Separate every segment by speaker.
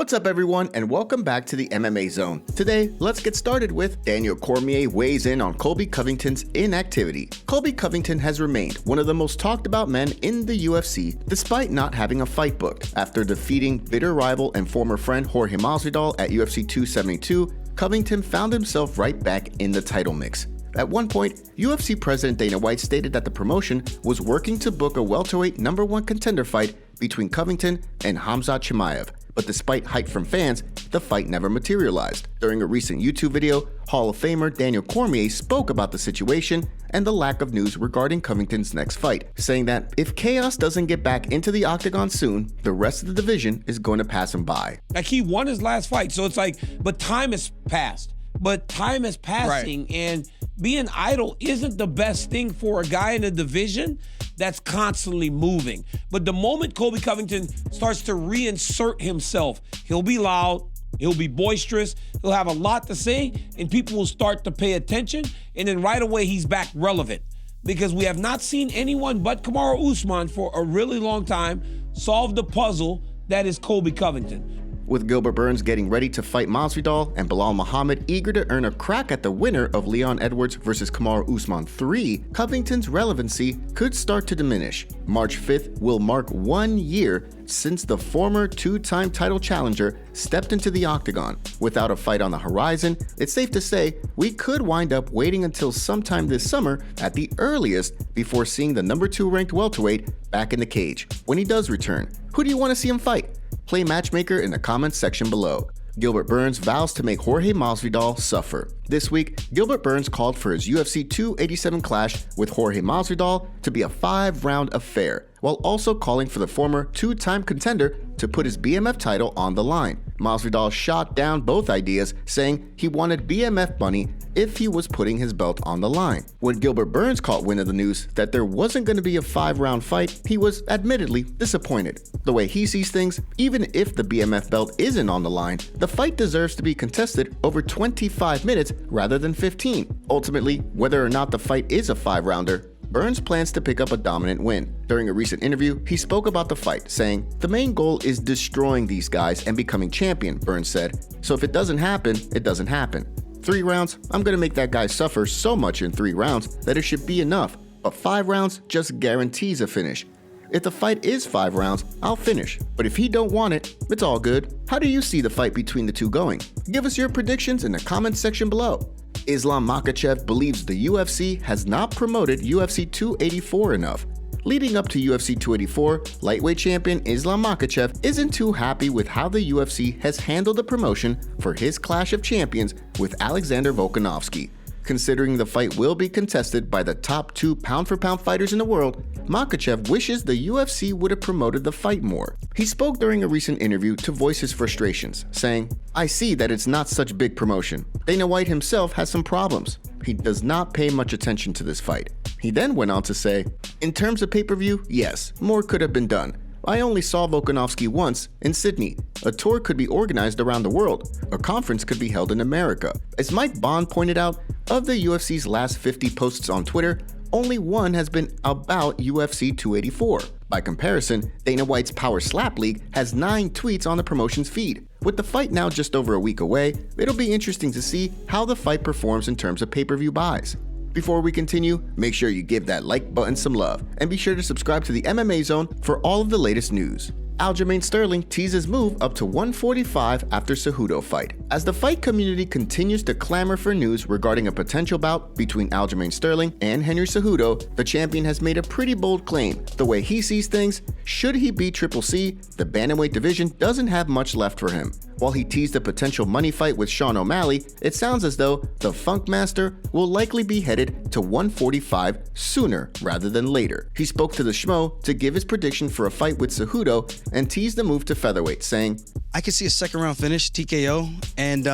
Speaker 1: What's up, everyone, and welcome back to the MMA Zone. Today, let's get started with Daniel Cormier weighs in on Colby Covington's inactivity. Colby Covington has remained one of the most talked about men in the UFC despite not having a fight booked. After defeating bitter rival and former friend Jorge Masvidal at UFC 272, Covington found himself right back in the title mix. At one point, UFC President Dana White stated that the promotion was working to book a welterweight #1 contender fight between Covington and Khamzat Chimaev. But despite hype from fans, the fight never materialized. During a recent YouTube video, Hall of Famer Daniel Cormier spoke about the situation and the lack of news regarding Covington's next fight, saying that if Chaos doesn't get back into the octagon soon, the rest of the division is going to pass him by.
Speaker 2: Like, he won his last fight, so it's like, but time has passed. But time is passing,
Speaker 3: Right.
Speaker 2: and being idle isn't the best thing for a guy in a division that's constantly moving. But the moment Colby Covington starts to reinsert himself, he'll be loud, he'll be boisterous, he'll have a lot to say, and people will start to pay attention, and then right away he's back relevant. Because we have not seen anyone but Kamaru Usman for a really long time solve the puzzle that is Colby Covington.
Speaker 1: With Gilbert Burns getting ready to fight Masvidal and Belal Muhammad eager to earn a crack at the winner of Leon Edwards vs. Kamaru Usman 3, Covington's relevancy could start to diminish. March 5th will mark 1 year since the former two-time title challenger stepped into the octagon. Without a fight on the horizon, it's safe to say we could wind up waiting until sometime this summer at the earliest before seeing the #2 ranked welterweight back in the cage. When he does return, who do you want to see him fight? Play matchmaker in the comments section below. Gilbert Burns vows to make Jorge Masvidal suffer. This week, Gilbert Burns called for his UFC 287 clash with Jorge Masvidal to be a 5-round affair, while also calling for the former two-time contender to put his BMF title on the line. Masvidal shot down both ideas, saying he wanted BMF money if he was putting his belt on the line. When Gilbert Burns caught wind of the news that there wasn't going to be a 5-round fight, he was admittedly disappointed. The way he sees things, even if the BMF belt isn't on the line, the fight deserves to be contested over 25 minutes rather than 15. Ultimately, whether or not the fight is a 5-rounder, Burns plans to pick up a dominant win. During a recent interview, he spoke about the fight, saying, "The main goal is destroying these guys and becoming champion," Burns said. "So if it doesn't happen, it doesn't happen. 3 rounds, I'm gonna make that guy suffer so much in 3 rounds that it should be enough, but 5 rounds just guarantees a finish. If the fight is 5 rounds, I'll finish. But if he don't want it, it's all good." How do you see the fight between the two going? Give us your predictions in the comments section below. Islam Makhachev believes the UFC has not promoted UFC 284 enough. Leading up to UFC 284, lightweight champion Islam Makhachev isn't too happy with how the UFC has handled the promotion for his Clash of Champions with Alexander Volkanovski. Considering the fight will be contested by the top 2 pound-for-pound fighters in the world, Makhachev wishes the UFC would have promoted the fight more. He spoke during a recent interview to voice his frustrations, saying, "I see that it's not such big promotion. Dana White himself has some problems. He does not pay much attention to this fight." He then went on to say, "In terms of pay-per-view, yes, more could have been done. I only saw Volkanovski once in Sydney. A tour could be organized around the world. A conference could be held in America." As Mike Bond pointed out, of the UFC's last 50 posts on Twitter, only one has been about UFC 284. By comparison, Dana White's Power Slap League has 9 tweets on the promotion's feed. With the fight now just over a week away, it'll be interesting to see how the fight performs in terms of pay-per-view buys. Before we continue, make sure you give that like button some love, and be sure to subscribe to the MMA Zone for all of the latest news. Aljamain Sterling teases move up to 145 after Cejudo fight. As the fight community continues to clamor for news regarding a potential bout between Aljamain Sterling and Henry Cejudo, the champion has made a pretty bold claim. The way he sees things, should he beat Triple C, the bantamweight division doesn't have much left for him. While he teased a potential money fight with Sean O'Malley, it sounds as though the Funk Master will likely be headed to 145 sooner rather than later. He spoke to the Schmo to give his prediction for a fight with Cejudo and teased the move to featherweight, saying,
Speaker 3: I could see a 2nd-round finish, TKO, and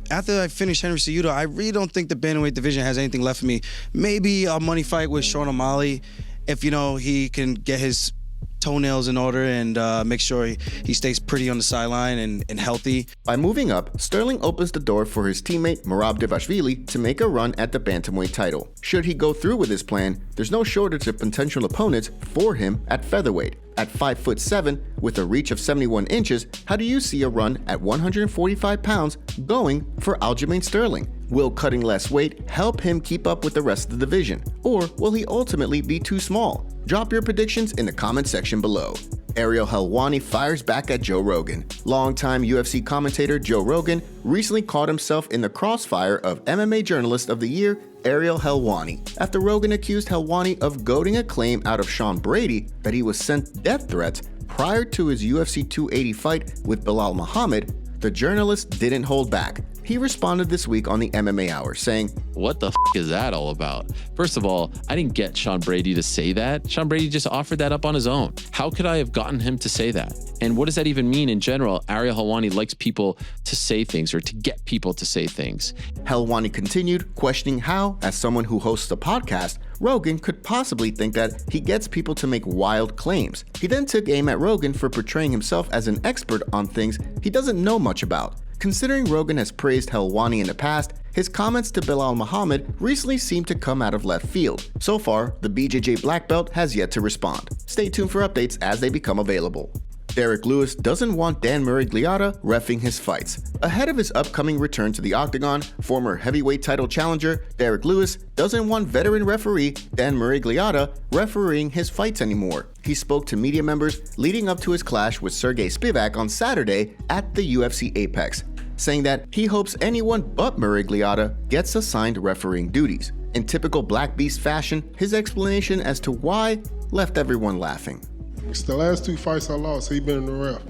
Speaker 3: after I finish Henry Cejudo, I really don't think the bantamweight division has anything left for me. Maybe a money fight with Sean O'Malley if, he can get his toenails in order and make sure he stays pretty on the sideline and healthy.
Speaker 1: By moving up, Sterling opens the door for his teammate Merab Dvalishvili to make a run at the bantamweight title. Should he go through with his plan, there's no shortage of potential opponents for him at featherweight. At 5'7" with a reach of 71 inches, how do you see a run at 145 pounds going for Aljamain Sterling? Will cutting less weight help him keep up with the rest of the division? Or will he ultimately be too small? Drop your predictions in the comment section below. Ariel Helwani fires back at Joe Rogan. Longtime UFC commentator Joe Rogan recently caught himself in the crossfire of MMA Journalist of the Year Ariel Helwani after Rogan accused Helwani of goading a claim out of Sean Brady that he was sent death threats prior to his UFC 280 fight with Belal Muhammad. The journalist didn't hold back. He responded this week on the MMA Hour, saying,
Speaker 4: "What the is that all about? First of all, I didn't get Sean Brady to say that. Sean Brady just offered that up on his own. How could I have gotten him to say that? And what does that even mean in general? Ariel Helwani likes people to say things or to get people to say things."
Speaker 1: Helwani continued, questioning how, as someone who hosts a podcast, Rogan could possibly think that he gets people to make wild claims. He then took aim at Rogan for portraying himself as an expert on things he doesn't know much about. Considering Rogan has praised Helwani in the past, his comments to Belal Muhammad recently seem to come out of left field. So far, the BJJ black belt has yet to respond. Stay tuned for updates as they become available. Derek Lewis doesn't want Dan Miragliotta reffing his fights. Ahead of his upcoming return to the octagon, former heavyweight title challenger Derek Lewis doesn't want veteran referee Dan Miragliotta refereeing his fights anymore. He spoke to media members leading up to his clash with Sergey Spivak on Saturday at the UFC Apex, saying that he hopes anyone but Miragliotta gets assigned refereeing duties. In typical Black Beast fashion, his explanation as to why left everyone laughing.
Speaker 5: It's the last 2 fights I lost, he been the ref.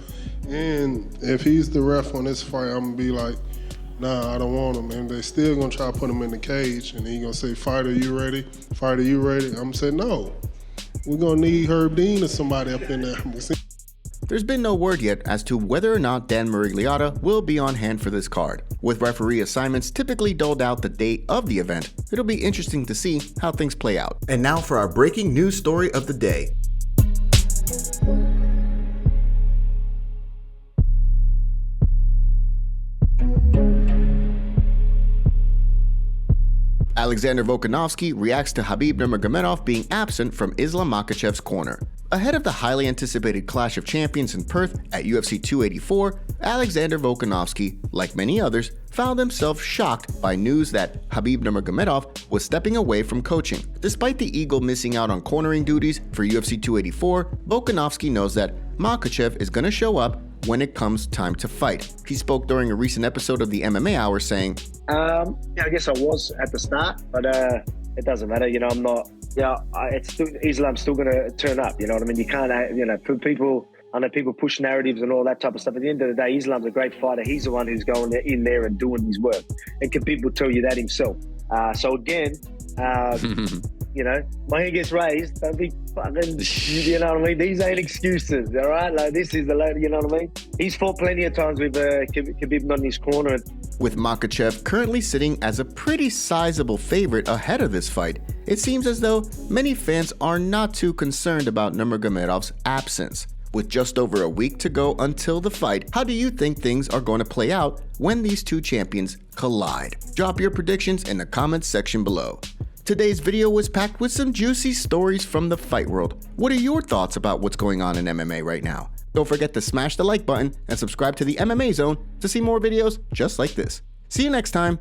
Speaker 5: And if he's the ref on this fight, I'm gonna be like, nah, I don't want him. And they still gonna try to put him in the cage. And he gonna say, fighter, you ready? Fighter, you ready? I'm gonna say, no. We're gonna need Herb Dean or somebody up in there.
Speaker 1: There's been no word yet as to whether or not Dan Miragliotta will be on hand for this card. With referee assignments typically doled out the date of the event, it'll be interesting to see how things play out. And now for our breaking news story of the day. Alexander Volkanovski reacts to Khabib Nurmagomedov being absent from Islam Makhachev's corner. Ahead of the highly anticipated Clash of Champions in Perth at UFC 284, Alexander Volkanovski, like many others, found himself shocked by news that Khabib Nurmagomedov was stepping away from coaching. Despite the Eagle missing out on cornering duties for UFC 284, Volkanovski knows that Makhachev is going to show up when it comes time to fight. He spoke during a recent episode of the MMA Hour saying,
Speaker 6: I guess I was at the start, but it doesn't matter. You know, I'm not. It's still, Islam's still going to turn up. You know what I mean? You can't. For people, I know people push narratives and all that type of stuff. At the end of the day, Islam's a great fighter. He's the one who's going in there and doing his work. And can people tell you that himself? So again, my hand gets raised. Don't be fucking. You know what I mean? These ain't excuses. All right, like this is the. You know what I mean? He's fought plenty of times with Khabib not in his corner.
Speaker 1: With Makhachev currently sitting as a pretty sizable favorite ahead of this fight, it seems as though many fans are not too concerned about Nurmagomedov's absence. With just over a week to go until the fight, how do you think things are going to play out when these two champions collide? Drop your predictions in the comments section below. Today's video was packed with some juicy stories from the fight world. What are your thoughts about what's going on in MMA right now? Don't forget to smash the like button and subscribe to the MMA Zone to see more videos just like this. See you next time.